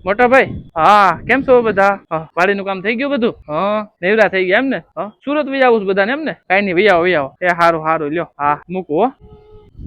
મોટા ભાઈ હા કેમ છો બધા? વાડીનું કામ થઈ ગયું બધું? નેવરા થઈ ગયા એમ ને? સુરત વહી આવું બધાને એમ ને? કઈ નહીં વહી આવો એ હારું હારું લ્યો હા મૂકું હો.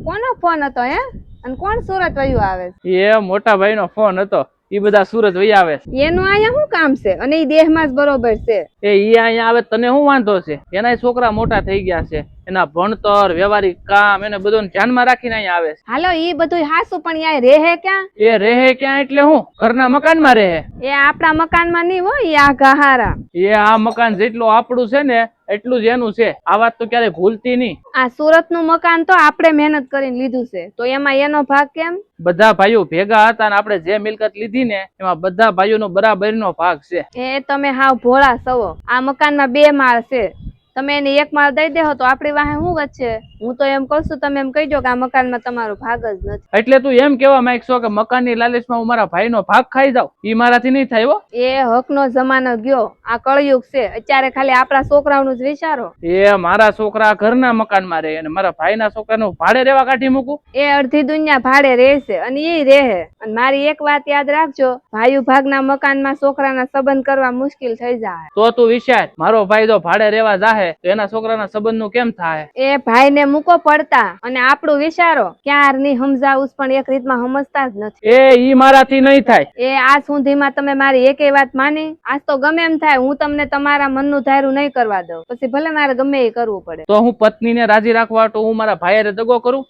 કોનો ફોન હતો હે? અને કોણ સુરત વયું આવે? એ મોટા ભાઈ નો ફોન હતો. ઈ બધા સુરત વહી આવે. એનું અહીંયા શું કામ છે? અને ઈ દેહમાં જ બરોબર છે. ઈ અહીંયા આવે તને શું વાંધો છે? એના છોકરા મોટા થઈ ગયા છે. એના ભણતર વ્યવહારિક કામ એને બધું ધ્યાનમાં રાખીને અહીંયા આવે છે. હાલો ઈ બધું હાસું પણ યાર રહે ક્યાં? એ રહે ક્યાં એટલે હું ઘરના મકાનમાં રહે. એ આપણા મકાનમાં નહીં હોય, ઈ આ ઘહારા. એ આ મકાન જેટલું આપણું છે ને એટલું જ એનું છે. આ વાત તો ક્યારે ભૂલતી નહીં. આ સુરત નું મકાન તો આપણે મહેનત કરીને લીધું છે, તો એમાં એનો ભાગ કેમ? બધા ભાઈઓ ભેગા હતા અને આપણે જે મિલકત લીધી ને એમાં બધા ભાઈઓનો બરાબરનો ભાગ છે. એ તમે હાવ ભોળા સવો. આ મકાનમાં 2 માળ છે, તમે એને 1 માળ દઈ દેહો તો આપણી વાહે શું વચ્ચે? હું તો એમ કહું છું તમે એમ કહી દો કે આ મકાનમાં તમારો ભાગ જ નથી. એટલે તું એમ કેવા માંગશો કે મકાનની લાલચમાં હું મારા ભાઈનો ભાગ ખાઈ જાઉં? ઈ મારાથી નહીં થાય હો. એ હકનો જમાનો ગયો, આ કળયુગ છે. અત્યારે ખાલી આપણા છોકરાઓનું જ વિચારો. એ મારા છોકરા ઘરના મકાનમાં રહે અને મારા ભાઈના છોકરાનું ભાડે રહેવા કાઢી મૂકું? એ અડધી દુનિયા ભાડે રહેશે અને એ રહે. અને મારી એક વાત યાદ રાખજો, ભાઈઓ ભાગના મકાનમાં છોકરાના સંબંધ કરવા મુશ્કેલ થઈ જાય. તો તું વિચાર, મારો ભાઈ જો ભાડે રહેવા જાહે તો એના છોકરાના સંબંધનું કેમ થાય? એ ભાઈને મૂકો પડતા અને આપણું વિચારો. ક્યારની સમજાવું પણ એક રીતમાં સમજતા જ નથી. એ ઈ મારાથી નહીં થાય. એ આ સુધીમાં તમે મારી એકેય વાત માની? આજ તો ગમે એમ થાય હું તમને તમારા મનનું ધાર્યું નહીં કરવા દઉં, પછી ભલે મારે ગમે એ કરવું પડે. તો હું પત્નીને રાજી રાખવા તો હું મારા ભાઈને દગો કરું?